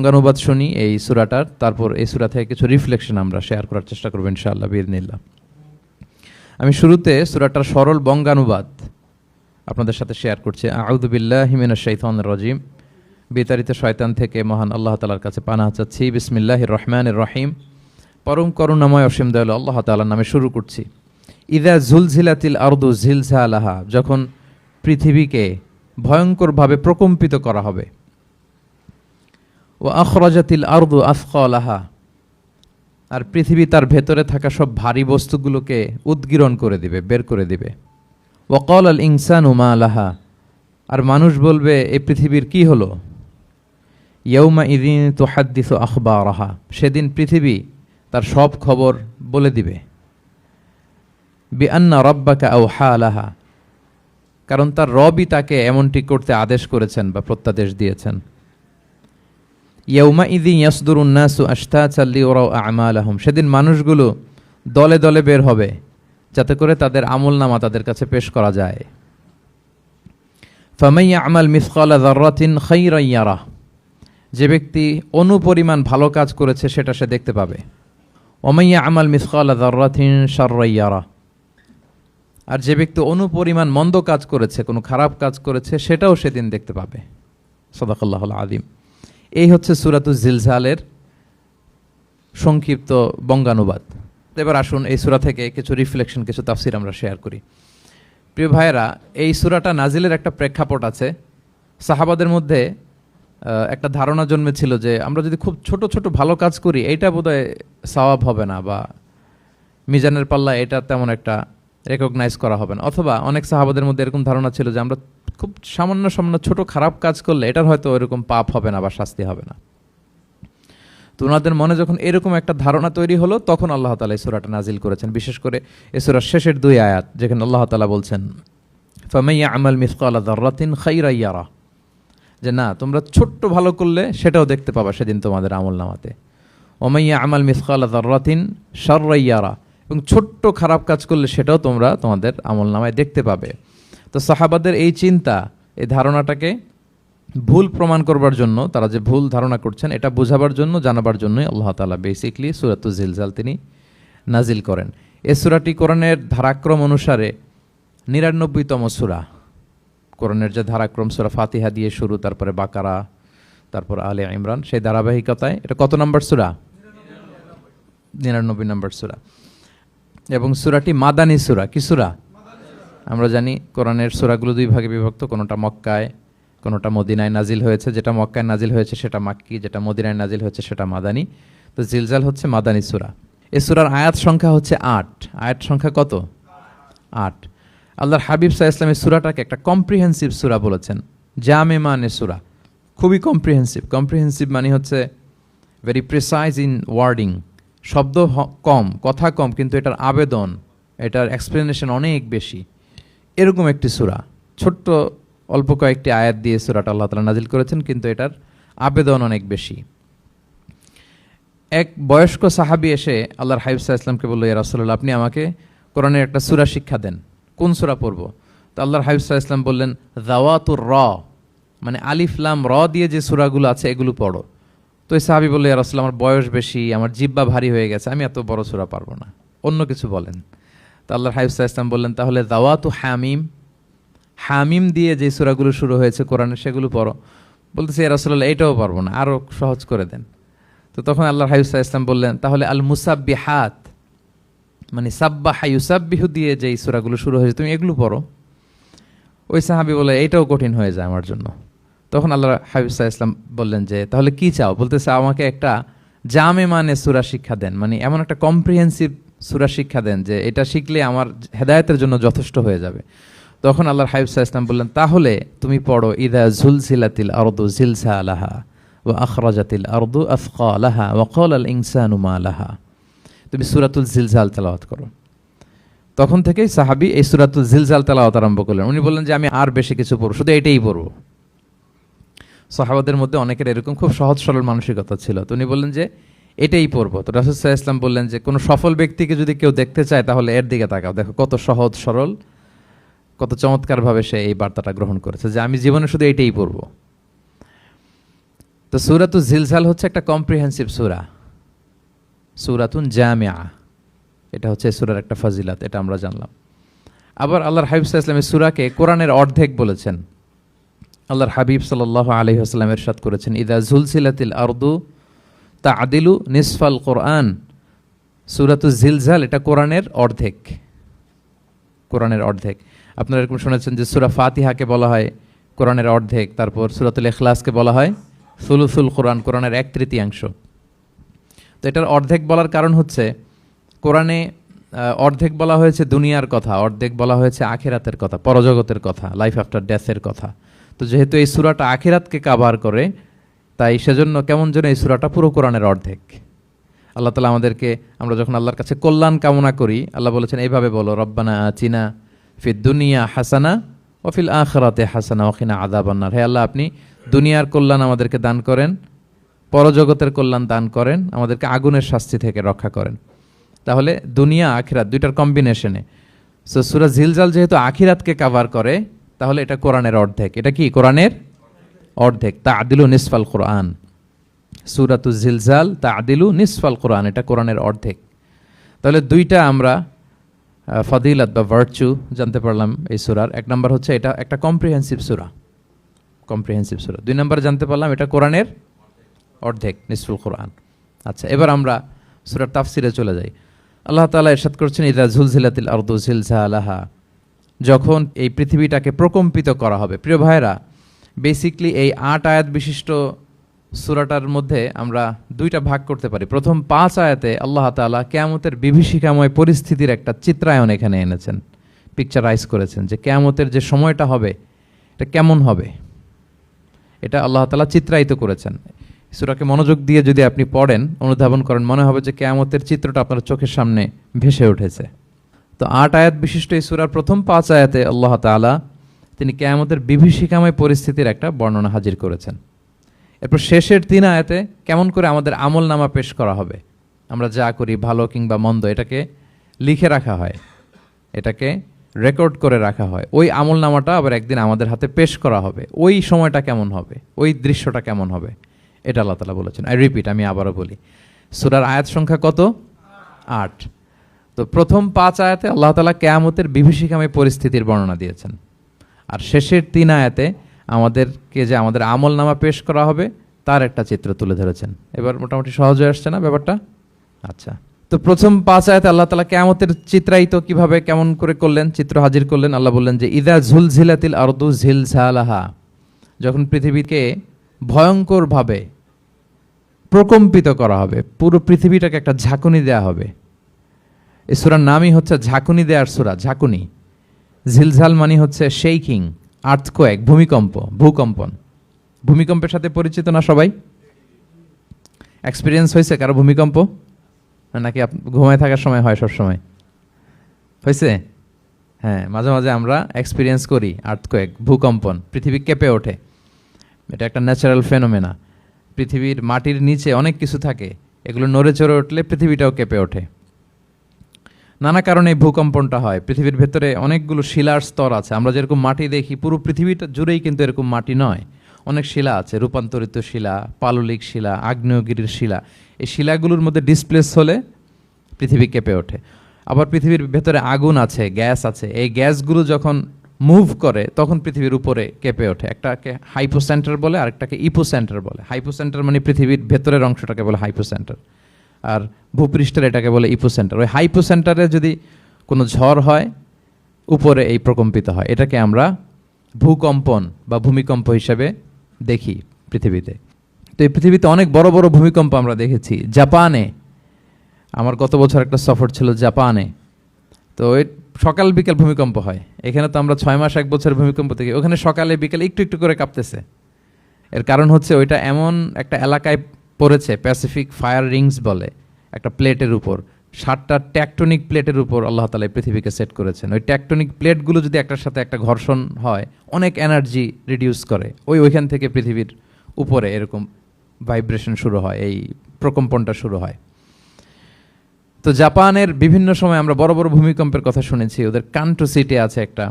বঙ্গানুবাদ শুনি এই সূরাটার, তারপর এই সূরা থেকে কিছু রিফ্লেকশন আমরা শেয়ার করার চেষ্টা করব ইনশাআল্লাহ বিইذنিল্লাহ। আমি শুরুতে সূরাটার সরল বঙ্গানুবাদ আপনাদের সাথে শেয়ার করছি। আউযু বিল্লাহি মিনাশ শাইতানির রাজিম। বিতাড়িত শয়তান থেকে মহান আল্লাহ তাআলার কাছে পানাহ চাচ্ছি। বিসমিল্লাহির রহমানির রহিম। পরম করুণাময় অসীম দয়ালু আল্লাহ তাআলার নামে শুরু করছি। ইযা জুলজিলাতিল আরদু জিলজালাহা, যখন পৃথিবীকে ভয়ঙ্করভাবে প্রকম্পিত করা হবে। ওয়া আখরাজাতিল আরদু আসকালাহা, আর পৃথিবী তার ভেতরে থাকা সব ভারী বস্তুগুলোকে উদ্গীরণ করে দিবে, বের করে দিবে। ওয়া ক্বালাল ইনসানু মা লাহা, আর মানুষ বলবে এই পৃথিবীর কি হলো। ইয়াউমা ইযিন তুহাদ্দিসু আখবারাহা, সেদিন পৃথিবী তার সব খবর বলে দিবে। বিআন্না রাব্বাকা আওহা লাহা, কারণ তার রবই তাকে এমনটি করতে আদেশ করেছেন বা প্রত্যাদেশ দিয়েছেন। ইয়াউমা ইযিন ইয়াসদুরুন নাসু আশতাতান লিয়ারাউ আ'মালাহুম, সেদিন মানুষগুলো দলে দলে বের হবে যাতে করে তাদের আমলনামা তাদের কাছে পেশ করা যায়। ফামান ইয়া'মাল মিসকালা যাররাতিন খায়রান ইয়ারাহ, যে ব্যক্তি অনুপরিমাণ ভালো কাজ করেছে সেটা সে দেখতে পাবে। ওমান ইয়া'মাল মিসকালা যাররাতিন শাররান ইয়ারাহ, আর যে ব্যক্তি অনুপরিমাণ মন্দ কাজ করেছে, কোনো খারাপ কাজ করেছে, সেটাও সেদিন দেখতে পাবে। সাদাকাল্লাহুল আযীম। এই হচ্ছে সূরাতুজ জিলজালের সংক্ষিপ্ত বঙ্গানুবাদ। এবার আসুন এই সূরা থেকে কিছু রিফ্লেকশন, কিছু তাফসির আমরা শেয়ার করি। প্রিয় ভাইয়েরা, এই সূরাটা নাজিলের একটা প্রেক্ষাপট আছে। সাহাবাদের মধ্যে একটা ধারণা জন্মেছিল যে আমরা যদি খুব ছোট ছোট ভালো কাজ করি এইটা বোধহয় সওয়াব হবে না, বা মিজানের পাল্লা এটা তেমন একটা রেকগনাইজ করা হবে না। অথবা অনেক সাহাবাদের মধ্যে এরকম ধারণা ছিল যে আমরা খুব সামান্য সামান্য ছোট খারাপ কাজ করলে এটার হয়তো এরকম পাপ হবে না বা শাস্তি হবে না। তো ওনাদের মনে যখন এরকম একটা ধারণা তৈরি হলো, তখন আল্লাহ তাআলা এই সূরাটা নাজিল করেছেন। বিশেষ করে এই সূরার শেষের 2 আয়াত, যেখানে আল্লাহ তাআলা বলছেন ফামান ইয়া'মাল মিসকালা যাররাতিন খায়রান ইয়ারা, যে না, তোমরা ছোট্ট ভালো করলে সেটাও দেখতে পাবা সেদিন তোমাদের আমলনামাতে। ওমান ইয়া'মাল মিসকালা যাররাতিন শাররান ইয়ারা, এবং ছোট্ট খারাপ কাজ করলে সেটাও তোমরা তোমাদের আমলনামায় দেখতে পাবে। তো সাহাবাদের এই চিন্তা, এই ধারণাটাকে ভুল প্রমাণ করবার জন্য, তারা যে ভুল ধারণা করছেন এটা বোঝাবার জন্য, জানাবার জন্যই আল্লাহ তাআলা বেসিকলি সূরাতুজ জিলজাল তিনি নাজিল করেন। এই সূরাটি কোরআনের ধারাক্রম অনুসারে 99তম সূরা। কোরআনের যে ধারাক্রম, সূরা ফাতিহা দিয়ে শুরু, তারপরে বাকারা, তারপর আলে ইমরান, সেই ধারাবাহিকতায় এটা কত নম্বর সূরা? 99 নম্বর সূরা। এবং সূরাটি মাদানী সূরা। কি সূরা? আমরা জানি কোরআনের সূরাগুলো 2 ভাগে বিভক্ত, কোনোটা মক্কায়, কোনোটা মদিনায় নাজিল হয়েছে। যেটা মক্কায় নাজিল হয়েছে সেটা মাক্কি, যেটা মদিনায় নাজিল হয়েছে সেটা মাদানী। তো জিলজাল হচ্ছে মাদানী সূরা। এই সূরার আয়াত সংখ্যা হচ্ছে 8। আয়াত সংখ্যা কত? 8। আল্লাহর হাবিব সাল্লাল্লাহু আলাইহি ওয়াসাল্লাম এই সূরাটাকে একটা কম্প্রিহেন্সিভ সূরা বলেছেন। জামে মানে সূরা, খুবই কম্প্রিহেন্সিভ। কম্প্রিহেন্সিভ মানে হচ্ছে ভেরি প্রিসাইজ ইন ওয়ার্ডিং, শব্দ কম, কথা কম, কিন্তু এটার আবেদন, এটার এক্সপ্লেনেশন অনেক বেশি। এরকম একটি সূরা, ছোট্ট অল্প কয়েকটি আয়াত দিয়ে সূরাটা আল্লাহ তাআলা নাজিল করেছেন, কিন্তু এটার আবেদন অনেক বেশি। এক বয়স্ক সাহাবী এসে আল্লাহর হাবিব সাল্লাল্লাহু আলাইহি ওয়াসাল্লামকে বলল, ইয়া রাসূলুল্লাহ, আপনি আমাকে কোরআনের একটা সূরা শিক্ষা দেন, কোন সূরা পড়ব? তো আল্লাহর হাবিব সাল্লাল্লাহু আলাইহি ওয়াসাল্লাম বললেন, যাওয়াতুর র, মানে আলিফ লাম র দিয়ে যে সূরাগুলো আছে এগুলো পড়ো। তো এই সাহাবী বলল, ইয়া রাসূলুল্লাহ, আমার বয়স বেশি, আমার জিহ্বা ভারী হয়ে গেছে, আমি এত বড় সূরা পারবো না, অন্য কিছু বলেন। তো আল্লাহর হাবিব সাল্লাল্লাহু আলাইহি ওয়াসাল্লাম বললেন, তাহলে যাওয়াতু হামিম, হামিম দিয়ে যে সূরাগুলো শুরু হয়েছে কোরআনে সেগুলো পড়ো। বলতেছে, ইয়া রাসূলুল্লাহ, এটাও পারবো না, আরো সহজ করে দেন। তো তখন আল্লাহর হাবিব সাল্লাল্লাহু আলাইহি ওয়াসাল্লাম বললেন, তাহলে আল মুসাব্বিহাত, মানে সাব্বাহা ইউসাব্বিহু দিয়ে যে সূরাগুলো শুরু হয়েছে তুমি এগুলো পড়ো। ওই সাহাবী বলে, এটাও কঠিন হয়ে যায় আমার জন্য। তখন আল্লাহর হাবিব সাল্লাল্লাহু আলাইহি ওয়াসাল্লাম বললেন যে, তাহলে কি চাও? বলতেছে, আমাকে একটা জামে মানে সূরা শিক্ষা দেন, মানে এমন একটা কম্প্রিহেন্সিভ সূরা শিক্ষা দেন যে এটা শিখলে আমার হেদায়েতের জন্য যথেষ্ট হয়ে যাবে। তখন আল্লাহর হাবিব সাল্লাল্লাহু আলাইহি ওয়াসাল্লাম বললেন, তাহলে তুমি পড়ো ইযা জুলজিলাতিল আরদু জিলজালাহা ওয়া আখরাজাতিল আরদু আসকালাহা ওয়া ক্বালাল ইনসানু মা লাহা। তুমি সূরাতুল জিলজাল তেলাওয়াত করো। তখন থেকেই সাহাবী এই সূরাতুল জিলজাল তেলাওয়াত আরম্ভ করলেন। উনি বললেন যে আমি আর বেশি কিছু পড়ব, শুধু এটাই পড়ব। সাহাবাদের মধ্যে অনেকের এরকম খুব সহজ সরল মানসিকতা ছিল। তো উনি বললেন যে এটাই পড়ব। তো রাসূল সাল্লাল্লাহু আলাইহি ওয়াসাল্লাম বললেন যে কোনো সফল ব্যক্তিকে যদি কেউ দেখতে চায় তাহলে এর দিকে তাকাও, দেখো কত সহজ সরল, কত চমৎকারভাবে সে এই বার্তাটা গ্রহণ করেছে যে আমি জীবনে শুধু এটাই পড়ব। তো সূরাতুল জিলজাল হচ্ছে একটা কম্প্রিহেন্সিভ সূরা, সূরাতুন জামিআ, এটা হচ্ছে সূরার একটা ফাজিলাত, এটা আমরা জানলাম। আবার আল্লাহর হাবিব সাল্লাল্লাহু আলাইহি ওয়াসাল্লাম সূরাকে কোরআনের অর্ধেক বলেছেন। আল্লাহর হাবিব সাল্লাল্লাহু আলাইহি ওয়াসাল্লাম ইরশাদ করেছেন, ইদা জুলসিলাতিল আরদু তা'দিলু নিসফাল কোরআন। সূরাতুল জিলজাল এটা কোরআনের অর্ধেক, কোরআনের অর্ধেক। আপনারা এরকম শুনেছেন যে সূরা ফাতিহাকে বলা হয় কোরআনের অর্ধেক, তারপর সূরাতুল ইখলাসকে বলা হয় সুলুসুল কোরআন, কোরআনের 1/3। তো এটার অর্ধেক বলার কারণ হচ্ছে কোরআনে অর্ধেক বলা হয়েছে দুনিয়ার কথা, অর্ধেক বলা হয়েছে আখিরাতের কথা, পরজগতের কথা, লাইফ আফটার ডেথের কথা। তো যেহেতু এই সূরাটা আখিরাতকে কাভার করে, তাই সেজন্য কেমন যেন এই সূরাটা পুরো কোরআনের অর্ধেক। আল্লাহ তাআলা আমাদেরকে, আমরা যখন আল্লাহর কাছে কল্যাণ কামনা করি, আল্লাহ বলেছেন এইভাবে বলো, রব্বানা আতিনা ফিদ দুনিয়া হাসানা ওয়া ফিল আখিরাতি হাসানা ওয়া কিনা আযাবান্নার। হে আল্লাহ, আপনি দুনিয়ার কল্যাণ আমাদেরকে দান করেন, পরজগতের কল্যাণ দান করেন, আমাদেরকে আগুনের শাস্তি থেকে রক্ষা করেন। তাহলে দুনিয়া আখিরাত দুইটার কম্বিনেশনে। সো সূরা জিলজাল যেহেতু আখিরাতকে কাভার করে, তাহলে এটা কোরআনের অর্ধেক। এটা কি কোরআনের অর্ধেক? তা'দিলু নিসফাল কোরআন। সূরাতুল জিলজাল তা'দিলু নিসফাল কোরআন, এটা কোরআনের অর্ধেক। তাহলে দুইটা আমরা ফাদিলাত বা ভার্চু জানতে পারলাম এই সূরার। এক নাম্বার হচ্ছে এটা একটা কম্প্রিহেন্সিভ সূরা, কম্প্রিহেন্সিভ সূরা। দুই নাম্বার জানতে পারলাম এটা কোরআনের অর্ধেক, নিসফুল কোরআন। আচ্ছা, এবার আমরা সূরার তাফসিরে চলে যাই। আল্লাহ তাআলা ইরশাদ করছেন, ইযা জুলজিলাতিল আরদু জিলজালাহা, যখন এই পৃথিবীটাকে প্রকম্পিত করা হবে। প্রিয় ভাইরা, বেসিকলি এই 8 আয়াত বিশিষ্ট সূরাটার মধ্যে আমরা দুইটা ভাগ করতে পারি। প্রথম 5 আয়াতে আল্লাহ তাআলা কিয়ামতের বিভীষিকাময় পরিস্থিতির একটা চিত্রায়ন এখানে এনেছেন, পিকচারাইজ করেছেন যে কিয়ামতের যে সময়টা হবে এটা কেমন হবে, এটা আল্লাহ তাআলা চিত্রায়িত করেছেন। সূরাকে মনোযোগ দিয়ে যদি আপনি পড়েন, অনুধাবন করেন, মনে হবে যে কিয়ামতের চিত্রটা আপনার চোখের সামনে ভেসে উঠেছে। তো 8 আয়াত বিশিষ্ট এই সূরার প্রথম 5 আয়াতে আল্লাহ তাআলা তিনি কিয়ামতের বিভীষিকাময় পরিস্থিতির একটা বর্ণনা হাজির করেছেন। এরপর শেষের 3 আয়াতে কেমন করে আমাদের আমল নামা পেশ করা হবে, আমরা যা করি ভালো কিংবা মন্দ, এটাকে লিখে রাখা হয়, এটাকে রেকর্ড করে রাখা হয়। ওই আমল নামাটা আবার একদিন আমাদের হাতে পেশ করা হবে। ওই সময়টা কেমন হবে, ওই দৃশ্যটা কেমন হবে, এটা আল্লাহ তাআলা বলেছেন। আমি আবারও বলি, সূরার আয়াত সংখ্যা কত? 8। তো প্রথম 5 আয়াতে আল্লাহ তাআলা কিয়ামতের বিভীষিকাময় পরিস্থিতির বর্ণনা দিয়েছেন, আর শেষের 3 আয়াতে আমাদেরকে যে আমাদের আমল নামা পেশ করা হবে তার একটা চিত্র তুলে ধরেছেন। এবার মোটামুটি সহজ হয়ে আসছে না ব্যাপারটা? আচ্ছা, তো প্রথম 5 আয়াতে আল্লাহ তাআলা কিয়ামতের চিত্রায়িত কিভাবে কেমন করে করলেন, চিত্র হাজির করলেন। আল্লাহ বললেন যে ইদা জুলজিলাতিল আরদু জিলজালাহা, যখন পৃথিবীকে ভয়ঙ্করভাবে প্রকম্পিত করা হবে, পুরো পৃথিবীটাকে একটা ঝাঁকুনি দেয়া হবে। এই সূরার নামই হচ্ছে ঝাঁকুনি দেওয়ার সূরা, ঝাঁকুনি। জিলজাল মানে হচ্ছে শেকিং, আর্থকোয়েক, ভূমিকম্প, ভূকম্পন। ভূমিকম্পের সাথে পরিচিত না সবাই? এক্সপিরিয়েন্স হয়েছে কারো ভূমিকম্প? নাকি ঘুমায় থাকার সময় হয়? সব সময় হয়েছে? হ্যাঁ, মাঝে মাঝে আমরা এক্সপিরিয়েন্স করি আর্থকোয়েক, ভূকম্পন। পৃথিবী কেঁপে ওঠে, এটা একটা ন্যাচারাল ফেনোমেনা। পৃথিবীর মাটির নিচে অনেক কিছু থাকে, এগুলো নড়ে চড়ে উঠলে পৃথিবীটাও কেঁপে ওঠে। নানা কারণে এই ভূকম্পনটা হয়। পৃথিবীর ভেতরে অনেকগুলো শিলার স্তর আছে। আমরা যেরকম মাটি দেখি, পুরো পৃথিবীটা জুড়েই কিন্তু এরকম মাটি নয়, অনেক শিলা আছে, রূপান্তরিত শিলা, পাললিক শিলা, আগ্নেয়গিরির শিলা। এই শিলাগুলোর মধ্যে ডিসপ্লেস হলে পৃথিবী কেঁপে ওঠে। আবার পৃথিবীর ভেতরে আগুন আছে, গ্যাস আছে, এই গ্যাসগুলো যখন মুভ করে তখন পৃথিবীর উপরে কেঁপে ওঠে। একটাকে হাইপোসেন্টার বলে, আরেকটাকে ইপোসেন্টার বলে। হাইপোসেন্টার মানে পৃথিবীর ভেতরের অংশটাকে বলে হাইপোসেন্টার, আর ভূপৃষ্ঠের এটাকে বলে ইপোসেন্টার। ওই হাইপোসেন্টারে যদি কোনো ঝড় হয়, উপরে এই প্রকম্পিত হয়। এটাকে আমরা ভূকম্পন বা ভূমিকম্প হিসেবে দেখি পৃথিবীতে। তো এই পৃথিবীতে অনেক বড় বড় ভূমিকম্প আমরা দেখেছি। জাপানে, আমার গত বছর একটা সফর ছিল জাপানে, তো সকাল বিকেল ভূমিকম্প হয়। এখানে তো আমরা 6 মাস 1 বছর ভূমিকম্প দেখি, ওখানে সকালে বিকেলে একটু একটু করে কাঁপতেছে। এর কারণ হচ্ছে ওইটা এমন একটা এলাকায় পড়েছে, প্যাসিফিক ফায়ার রিংস বলে, একটা প্লেটের উপর 7টা ট্যাকটনিক প্লেটের উপর আল্লাহ তাআলা পৃথিবীকে সেট করেছেন। ওই ট্যাকটনিক প্লেটগুলো যদি একটার সাথে একটা ঘর্ষণ হয়, অনেক এনার্জি রিডিউস করে, ওইখান থেকে পৃথিবীর উপরে এরকম ভাইব্রেশন শুরু হয়, এই প্রকম্পনটা শুরু হয়। তো জাপানের বিভিন্ন সময় আমরা বড় বড় ভূমিকম্পের কথা শুনেছি। ওদের কান্টো সিটি আছে একটা,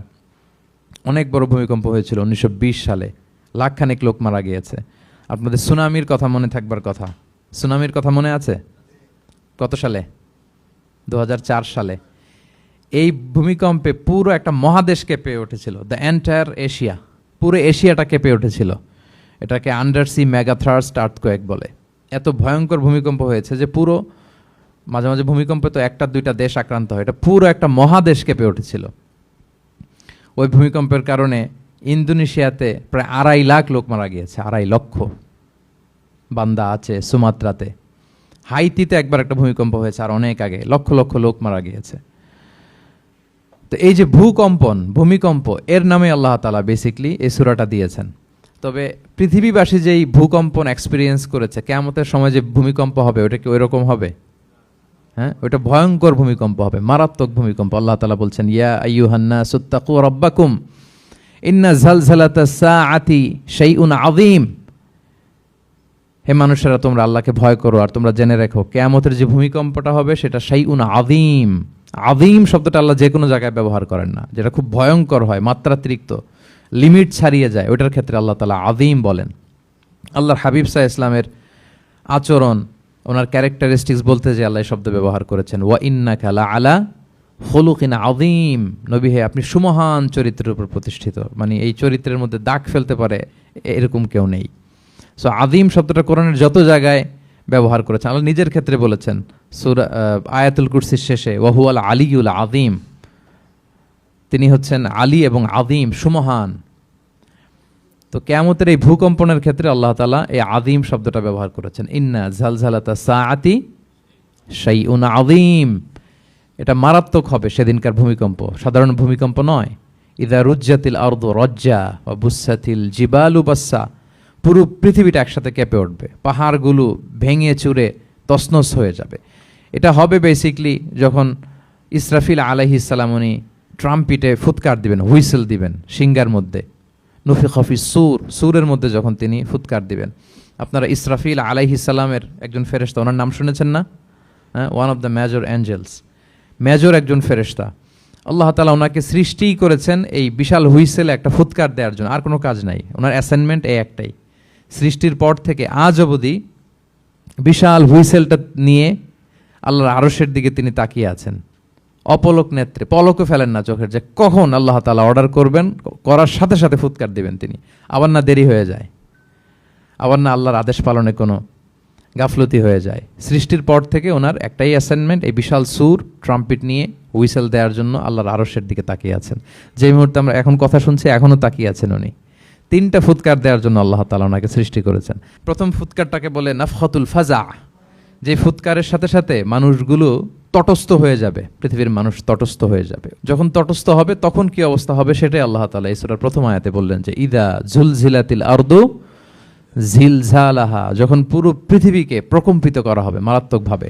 অনেক বড় ভূমিকম্প হয়েছিল 1920 সালে, লাখখানেক লোক মারা গিয়েছে। আপনাদের সুনামির কথা মনে থাকবার কথা। সুনামির কথা মনে আছে? কত সালে? 2004 সালে। এই ভূমিকম্পে পুরো একটা মহাদেশ কেঁপে উঠেছিল, দ্য এন্টায়ার এশিয়া, পুরো এশিয়াটা কেঁপে উঠেছিল। এটাকে আন্ডারসি মেগাথার্স্ট আর্থকোয়েক বলে। এত ভয়ঙ্কর ভূমিকম্প হয়েছে যে পুরো, মাঝে মাঝে ভূমিকম্পে তো একটা দুইটা দেশ আক্রান্ত হয়, এটা পুরো একটা মহাদেশ কেঁপে উঠেছিল। ওই ভূমিকম্পের কারণে ইন্দোনেশিয়াতে প্রায় 2.5 লাখ লোক মারা গিয়েছে, 2.5 লক্ষ। বান্দা আছে সুমাত্রাতে। হাইতিতে একবার একটা ভূমিকম্প হয়েছে আর অনেক আগে, লক্ষ লক্ষ লোক মারা গিয়েছে। তো এই যে ভূমিকম্প, এর নামে আল্লাহ তাআলা বেসিকলি এই সূরাটা দিয়েছেন। তবে পৃথিবীবাসী যেই ভূকম্পন এক্সপিরিয়েন্স করেছে, কিয়ামতের সময় যে ভূমিকম্প হবে ওটা কি ওই রকম হবে? হ্যাঁ, ওটা ভয়ঙ্কর ভূমিকম্প হবে, মারাত্মক ভূমিকম্প। আল্লাহ তাআলা বলছেন, ইয়া আইয়ুহান নাসু তাকু রাব্বাকুম ইন্না জালজালাতাস সাআতি শাইউন আযীম। হে মানুষেরা, তোমরা আল্লাহকে ভয় করো আর তোমরা জেনে রেখো কিয়ামতের যে ভূমিকম্পটা হবে সেটা শাইউন আযীম। আযীম শব্দটা আল্লাহ যে কোনো জায়গায় ব্যবহার করেন না, যেটা খুব ভয়ঙ্কর হয়, মাত্রাতিরিক্ত, লিমিট ছাড়িয়ে যায়, ওইটার ক্ষেত্রে আল্লাহ তাআলা আযীম বলেন। আল্লাহর হাবিব সাল্লাল্লাহু আলাইহি ইসলামের আচরণ, ওনার ক্যারেক্টারিস্টিক্স বলতে যে আল্লাহ এই শব্দ ব্যবহার করেছেন, ওয়া ইন্নাকা লাআলা খুলুকিন আযীম। নবী হে, আপনি সুমহান চরিত্রের উপর প্রতিষ্ঠিত। মানে এই চরিত্রের মধ্যে দাগ ফেলতে পারে এরকম কেউ নেই। সো আযীম শব্দটা কোরআনের যত জায়গায় ব্যবহার করেছেন, আল্লাহ নিজের ক্ষেত্রে বলেছেন সূরা আয়াতুল কুরসির শেষে, ওয়া হুয়াল আলিয়ুল আযীম, তিনি হচ্ছেন আলী এবং আযীম, সুমহান। তো কিয়ামতের এই ভূকম্পনের ক্ষেত্রে আল্লাহ তাআলা এই আযীম শব্দটা ব্যবহার করেছেন। ইন্না জালজালাতাস সাআতি শাইউন আযীম, এটা মারাত্মক হবে সেদিনকার ভূমিকম্প, সাধারণ ভূমিকম্প নয়। ইযা রুজ্জাতিল আরদু রজ্জা ওয়া বুসাতিল জিবালু বাসসা, পুরো পৃথিবীটা একসাথে কেঁপে উঠবে, পাহাড়গুলো ভেঙে চুরে তছনছ হয়ে যাবে। এটা হবে বেসিকলি যখন ইসরাফিল আলাইহিস সালাম উনি ট্রাম্পিটে ফুৎকার দিবেন, হুইসেল দিবেন সিঙ্গার মধ্যে, নুফিখা ফিস সূর, সূরের মধ্যে যখন তিনি ফুৎকার দিবেন। আপনারা ইসরাফিল আলাইহিস সালামের একজন ফেরেশতা, ওনার নাম শুনেছেন না? হ্যাঁ, one of the major angels, major একজন ফেরেশতা। আল্লাহ তাআলা ওনাকে সৃষ্টিই করেছেন এই বিশাল হুইসেলে একটা ফুৎকার দেওয়ার জন্য, আর কোনো কাজ নাই। ওনার অ্যাসাইনমেন্ট এই একটাই, সৃষ্টির পর থেকে আজ অবধি বিশাল হুইসেলটা নিয়ে আল্লাহর আরশের দিকে তিনি তাকিয়ে আছেন, অপলক নেত্রে, পলকও ফেলেন না চোখের, যে কখন আল্লাহ তাআলা অর্ডার করবেন, করার সাথে সাথে ফুৎকার দিবেন তিনি। আবার না দেরি হয়ে যায়, আবার না আল্লাহর আদেশ পালনে কোনো গাফলতি হয়ে যায়। সৃষ্টির পর থেকে ওনার একটাই অ্যাসাইনমেন্ট, এই বিশাল সুর ট্রাম্পিট নিয়ে হুইসেল দেওয়ার জন্য আল্লাহর আরশের দিকে তাকিয়ে আছেন। যে মুহূর্তে আমরা এখন কথা শুনছি এখনও তাকিয়ে আছেন উনি। 3টা ফুৎকার দেওয়ার জন্য আল্লাহ তাআলা ওনাকে সৃষ্টি করেছেন। প্রথম ফুৎকারটাকে বলে নাফখাতুল ফাজা, যে ফুৎকারের সাথে সাথে মানুষগুলো তটস্থ হয়ে যাবে, পৃথিবীর মানুষ তটস্থ হয়ে যাবে। যখন তটস্থ হবে তখন কি অবস্থা হবে সেটাই আল্লাহ তাআলা এই সূরার প্রথম আয়াতে বললেন, যে ইদা জুলজিলাতিল আরদু জিলজালাহা, যখন পুরো পৃথিবীকে প্রকম্পিত করা হবে মারাত্মকভাবে।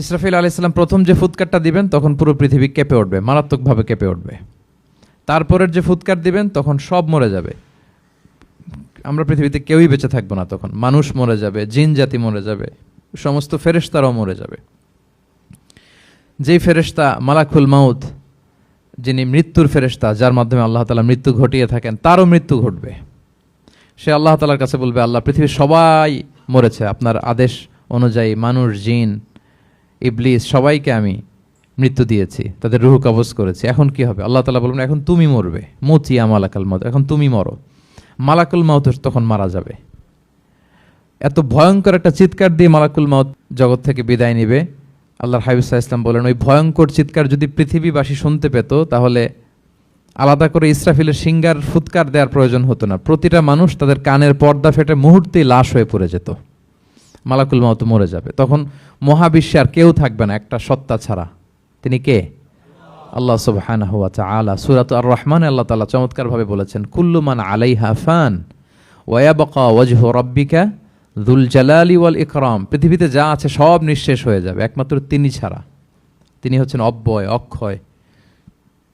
ইসরাফিল আলাইহিস সালাম প্রথম যে ফুৎকারটা দিবেন তখন পুরো পৃথিবী কেঁপে উঠবে, মারাত্মকভাবে কেঁপে উঠবে। তারপরের যে ফুৎকার দিবেন তখন সব মরে যাবে, আমরা পৃথিবীতে কেউই বেঁচে থাকবো না। তখন মানুষ মরে যাবে, জিন জাতি মরে যাবে, সমস্ত ফেরেশতারাও মরে যাবে। যেই ফেরেশতা মালাকুল মাউত, যিনি মৃত্যুর ফেরেশতা, যার মাধ্যমে আল্লাহ তাআলা মৃত্যু ঘটিয়ে থাকেন, তারও মৃত্যু ঘটবে। সে আল্লাহ তাআলার কাছে বলবে, আল্লাহ, পৃথিবীর সবাই মরেছে, আপনার আদেশ অনুযায়ী মানুষ, জিন, ইবলিস সবাইকে আমি মৃত্যু দিয়েছি, তাদের রূহ কবজ করেছি, এখন কি হবে? আল্লাহ তাআলা বলবেন, এখন তুমি মরবে, মুতিয়া মালাকুল মাউত, এখন তুমি মরো। মালাকুল মাউত তখন মারা যাবে। এত ভয়ঙ্কর একটা চিৎকার দিয়ে মালাকুল মাউত জগৎ থেকে বিদায় নেবে। আল্লাহর হাবিব সাল্লাল্লাহু আলাইহি ওয়াসাল্লাম বলেন, ওই ভয়ঙ্কর চিৎকার যদি পৃথিবীবাসী শুনতে পেত তাহলে আলাদা করে ইসরাফিলের সিঙ্গার ফুৎকার দেওয়ার প্রয়োজন হতো না। প্রতিটা মানুষ তাদের কানের পর্দা ফেটে মুহূর্তেই লাশ হয়ে পড়ে যেত, মালাকুল মাউত মরে যাবে। তখন মহাবিশ্বে আর কেউ থাকবে না একটা সত্তা ছাড়া। তিনি কে? আল্লাহ সুবহানাহু ওয়া তাআলা। সূরাত আর-রহমানে আল্লাহ তাআলা চমৎকারভাবে বলেছেন, কুল্লু মান আলাইহা ফান ওয়া ইয়াবকা ওয়াজহু রাব্বিকা যুল জালালি ওয়াল ইকরাম। পৃথিবীতে যা আছে সব নিঃশেষ হয়ে যাবে একমাত্র তিনি ছাড়া। তিনি হচ্ছেন অব্যয়, অক্ষয়,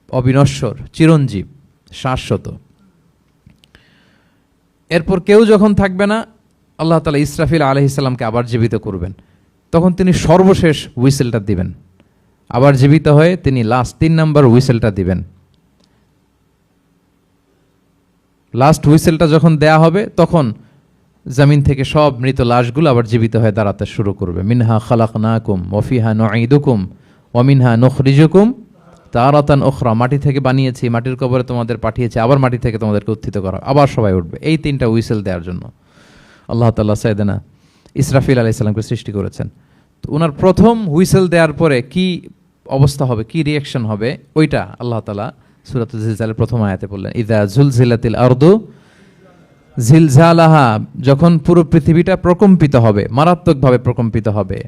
অবিনশ্বর, চিরঞ্জীব, শাশ্বত। এরপর কেউ যখন থাকবে না, আল্লাহ তাআলা ইসরাফিল আলাইহিস সালামকে আবার জীবিত করবেন। তখন তিনি সর্বশেষ হুইসেলটা দিবেন, আবার জীবিত হয়ে তিনি লাস্ট 3 নম্বর হুইসেলটা দিবেন। লাস্ট হুইসেলটা যখন দেয়া হবে তখন জমিন থেকে সব মৃত লাশগুলো আবার জীবিত হয়ে দাঁড়াতে শুরু করবে। মিনহা খালাকনাকুম ওয়া ফিহা নুঈদুকুম ওয়া মিনহা নুখরিজুকুম তারাতান উখরা, মাটি থেকে বানিয়েছি, মাটির কবরে তোমাদের পাঠিয়েছি, আবার মাটি থেকে তোমাদেরকে উত্থিত করা, আবার সবাই উঠবে। এই তিনটা হুইসেল দেওয়ার জন্য আল্লাহ তাআলা সাইয়েদনা ইসরাফিল আলাইহিস সালামকে সৃষ্টি করেছেন। তো ওনার প্রথম হুইসেল দেওয়ার পরে কি অবস্থা হবে, কি রিয়াকশন হবে, ওইটা আল্লাহ তাআলা সূরাতুল জিলজালের প্রথম আয়াতে বললেন, ইযা জুলজিলাতিল আরদু জিলজালাহা, যখন পুরো পৃথিবীটা প্রকম্পিত হবে, মারাত্মকভাবে প্রকম্পিত হবে।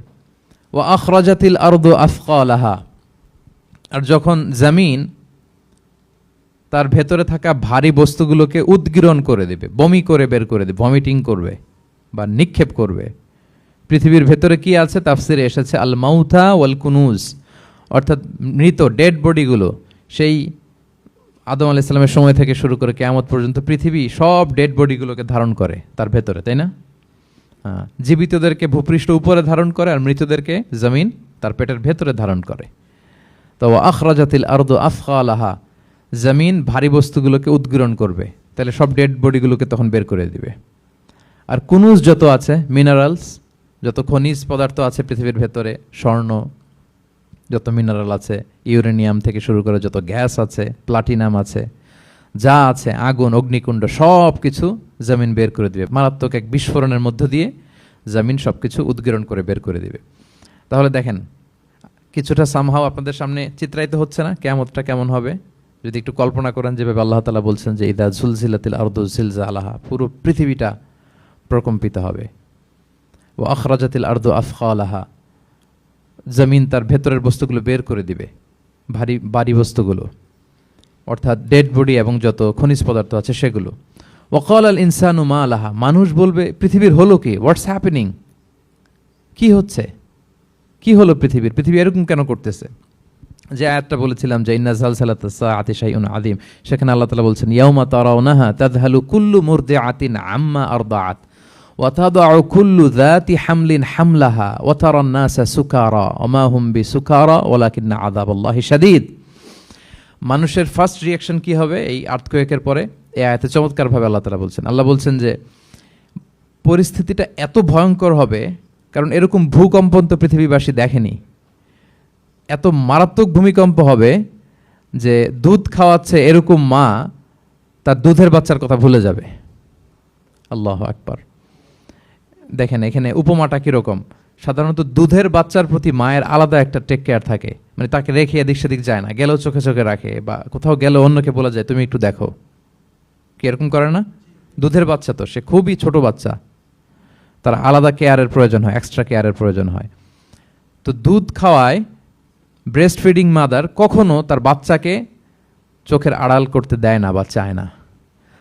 ওয়া আখরাজাতিল আরদু আফকালাহা, আর যখন জমিন তার ভেতরে থাকা ভারী বস্তুগুলোকে উদ্গীরণ করে দেবে, বমি করে বের করে দেবে, ভমিটিং করবে বা নিক্ষেপ করবে। পৃথিবীর ভেতরে কি আছে, তাফসিরে এসেছে আল মাউথা ওয়াল কুনুজ, অর্থাৎ মৃত ডেড বডিগুলো, সেই আদম আলাইহিস সালামের সময় থেকে শুরু করে কিয়ামত পর্যন্ত পৃথিবী সব ডেড বডিগুলোকে ধারণ করে তার ভেতরে, তাই না? জীবিতদেরকে ভূপৃষ্ঠ উপরে ধারণ করে আর মৃতদেরকে জমিন তার পেটের ভেতরে ধারণ করে। তো আখরাজাতিল আরদু আফকালাহা, জমিন ভারী বস্তুগুলোকে উদ্গীরণ করবে, তাহলে সব ডেড বডিগুলোকে তখন বের করে দিবে। আর কুনুজ যত আছে, মিনারেলস, যত খনিজ পদার্থ আছে পৃথিবীর ভেতরে, স্বর্ণ, যত মিনারেল আছে, ইউরেনিয়াম থেকে শুরু করে যত গ্যাস আছে, প্লাটিনাম আছে, যা আছে, আগুন, অগ্নিকুণ্ড, সব কিছু জমিন বের করে দিবে। মারাত্মক এক বিস্ফোরণের মধ্য দিয়ে জমিন সব কিছু উদ্গীরণ করে বের করে দিবে। তাহলে দেখেন, কিছুটা সামহাও আপনাদের সামনে চিত্রায়িত হচ্ছে না কিয়ামতটা কেমন হবে? যদি একটু কল্পনা করেন, যেভাবে আল্লাহ তাআলা বলছেন যে ইদা জুলজিলাতিল আরদু জিলজালাহা, পুরো পৃথিবীটা প্রকম্পিত হবে। ও আখরাজাতিল আরদু আফকালাহা, জমিন তার ভেতরের বস্তুগুলো বের করে দিবে, ভারী বস্তুগুলো, অর্থাৎ ডেড বডি এবং যত খনিজ পদার্থ আছে সেগুলো। ওয়াকাল আল ইনসানু মা লাহা, মানুষ বলবে পৃথিবীর হলো কি, হোয়াটস হ্যাপেনিং, কি হচ্ছে, কি হলো পৃথিবীর, পৃথিবী এরকম কেন করতেছে? যে আয়াতটা বলেছিলাম যে ইন্না জালজালাতাস সাআতি শাইউন আযীম, সেখানে আল্লাহ তাআলা বলছেন ইয়াউমা তারাউনাহা তাযহালু কুল্লু মুরদিআতিন আম্মা আরদাআত ওয়া তাদাউ কুল্লু যাতি হামলিন হামলাহা ওয়া তারান নাসা সুকারা ওয়া মা হুম বিসুকারা ওয়ালাকিন্না আযাবাল্লাহি শাদীদ। মানুষের ফার্স্ট রিঅ্যাকশন কি হবে এই আর্থকোয়েকের পরে? এই আয়াতে চমৎকারভাবে আল্লাহ তাআলা বলছেন। আল্লাহ বলছেন যে পরিস্থিতিটা এত ভয়ঙ্কর হবে, কারণ এরকম ভূকম্পন তো পৃথিবীবাসী দেখেনি। এত মারাত্মক ভূমিকম্প হবে যে দুধ খাওয়াচ্ছে এরকম মা তার দুধের বাচ্চার কথা ভুলে যাবে। আল্লাহু আকবার। দেখেন এখানে উপমাটা কিরকম। সাধারণত দুধের বাচ্চার প্রতি মায়ের আলাদা একটা টেক কেয়ার থাকে, মানে তাকে রেখে এদিক সেদিক যায় না, গেলেও চোখে চোখে রাখে, বা কোথাও গেলেও অন্যকে বলা যায় তুমি একটু দেখো, কি এরকম করে না? দুধের বাচ্চা তো সে খুবই ছোট বাচ্চা, তার আলাদা কেয়ারের প্রয়োজন হয়, এক্সট্রা কেয়ারের প্রয়োজন হয়। তো দুধ খাওয়ায় ব্রেস্ট ফিডিং মাদার কখনো তার বাচ্চাকে চোখের আড়াল করতে দেয় না বা চায় না।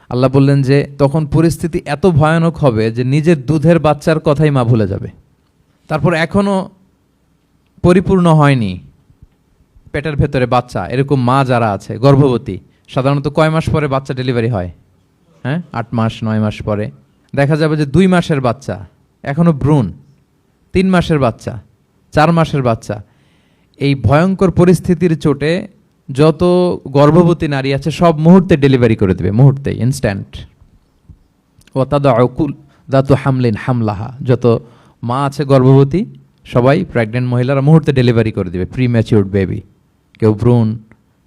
আল্লাহ বললেন যে তখন পরিস্থিতি এত ভয়ানক হবে যে নিজের দুধের বাচ্চার কথাই মা ভুলে যাবে। তারপর এখনো পরিপূর্ণ হয়নি পেটের ভেতরে বাচ্চা, এরকম মা যারা আছে গর্ভবতী, সাধারণত কয় মাস পরে বাচ্চা ডেলিভারি হয়? 8 মাস 9 মাস পরে। দেখা যাবে যে 2 মাসের বাচ্চা এখনো ভ্রূণ, 3 মাসের বাচ্চা, 4 মাসের বাচ্চা। এই ভয়ঙ্কর পরিস্থিতির চোটে যত গর্ভবতী নারী আছে সব মুহূর্তে ডেলিভারি করে দেবে, মুহূর্তে, ইনস্ট্যান্ট। ও তাদাউ দাতু হামলিন হামলাহা, যত মা আছে গর্ভবতী সবাই, প্রেগনেন্ট মহিলারা মুহূর্তে ডেলিভারি করে দেবে, প্রি ম্যাচিউরড বেবি, কেউ ভ্রূণ,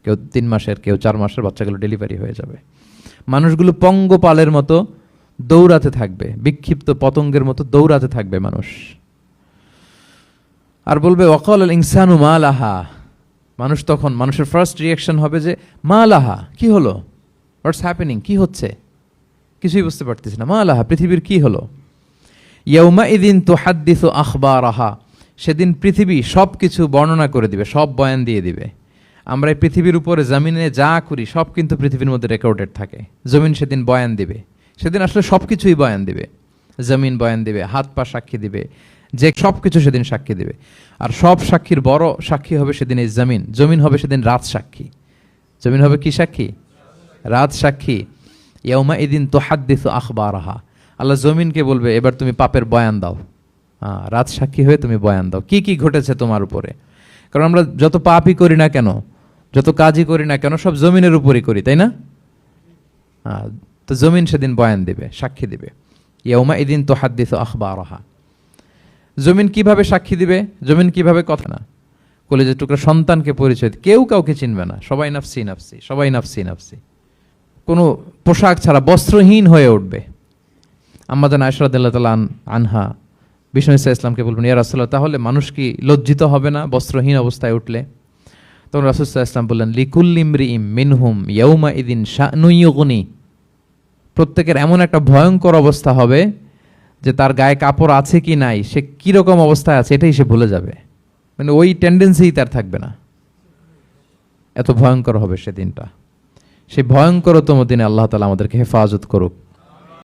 কেউ 3 মাসের, কেউ 4 মাসের বাচ্চাগুলো ডেলিভারি হয়ে যাবে। মানুষগুলো পঙ্গপালের মতো দৌড়াতে থাকবে, বিক্ষিপ্ত পতঙ্গের মতো দৌড়াতে থাকবে মানুষ। আর বলবে ওয়াকাল আল ইনসানু মা লাহা, মানুষ তখন, মানুষের ফার্স্ট রিঅ্যাকশন হবে যে মা লাহা, কি হলো, হোয়াটস হ্যাপেনিং, কি হচ্ছে, কিছুই বুঝতে পারতেছি না, মা লাহা, পৃথিবীর কি হলো। ইয়াউমাইযিন তুহাদ্দিসু আখবারাহা, সেদিন পৃথিবী সব কিছু বর্ণনা করে দিবে, সব বয়ান দিয়ে দিবে। আমরা এই পৃথিবীর উপরে জমিনে যা করি সব কিন্তু পৃথিবীর মধ্যে রেকর্ডেড থাকে। জমিন সেদিন বয়ান দিবে, সেদিন আসলে সব কিছুই বয়ান দিবে। জমিন বয়ান দিবে, হাত পা সাক্ষী দিবে, যে সব কিছু সেদিন সাক্ষী দিবে। আর সব সাক্ষীর বড় সাক্ষী হবে সেদিন এই জমিন। জমিন হবে সেদিন রাত সাক্ষী। জমিন হবে কি সাক্ষী? রাত সাক্ষী। ইয়াউমাইযিন তুহাদ্দিসু আখবারাহা, আল্লাহ জমিনকে বলবে এবার তুমি পাপের বয়ান দাও, রাত সাক্ষী হয়ে তুমি বয়ান দাও, কি কি ঘটেছে তোমার উপরে। কারণ আমরা যত পাপই করি না কেন, যত কাজই করি না কেন, সব জমিনের উপরই করি, তাই না? তো জমিন সেদিন বয়ান দিবে, সাক্ষী দিবে। ইয়াউমা ইদিন তুহাদ্দিসু আখবারাহা। জমিন কিভাবে সাক্ষী দিবে? জমিন কিভাবে কথা না, কলেজের টুকরা সন্তানকে পরিচয়, কেউ কাউকে চিনবে না, সবাই নাফসি নাফসি, সবাই নাফসি নাফসি, কোনো পোশাক ছাড়া বস্ত্রহীন হয়ে উঠবে। আম্মাজান আয়েশা রাদিয়াল্লাহু তাআলা আনহা বিষ্ণু ইসা ইসলামকে বলবেন, ইয়া রাসূলুল্লাহ, তাহলে মানুষ কি লজ্জিত হবে না বস্ত্রহীন অবস্থায় উঠলে? তখন রাসূল সাল্লাল্লাহু আলাইহি ওয়াসাল্লাম বললেন, লিকুল্লি ইমরিইম মিনহুম ইয়াউমা ইদিন শা'নুন ইউগনি। প্রত্যেকের এমন একটা ভয়ঙ্কর অবস্থা হবে যে তার গায়ে কাপড় আছে কি নাই, সে কিরকম অবস্থায় আছে এটাই সে ভুলে যাবে, মানে ওই টেন্ডেন্সিই তার থাকবে না। এত ভয়ঙ্কর হবে সেদিনটা। সেই ভয়ঙ্করতম দিনে আল্লাহ তাআলা আমাদেরকে হেফাজত করুক।